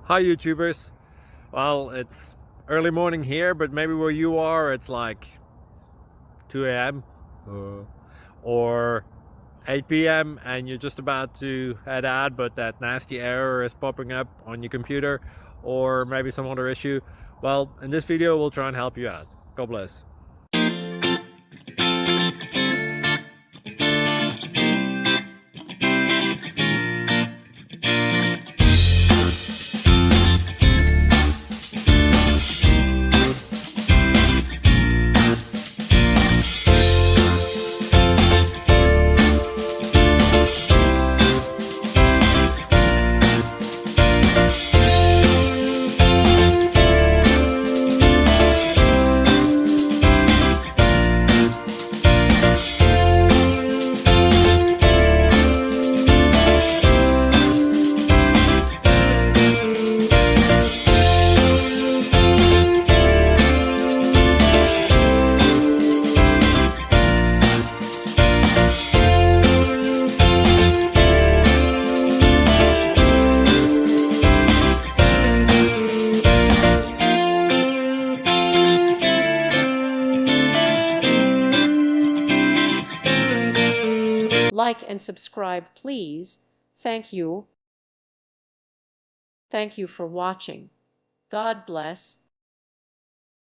Hi YouTubers. Well, it's early morning here, but maybe where you are it's like 2 a.m. Or 8 p.m. and you're just about to head out, but that nasty error is popping up on your computer, or maybe some other issue. Well, in this video we'll try and help you out. God bless. Like and subscribe, please. Thank you. Thank you for watching. God bless.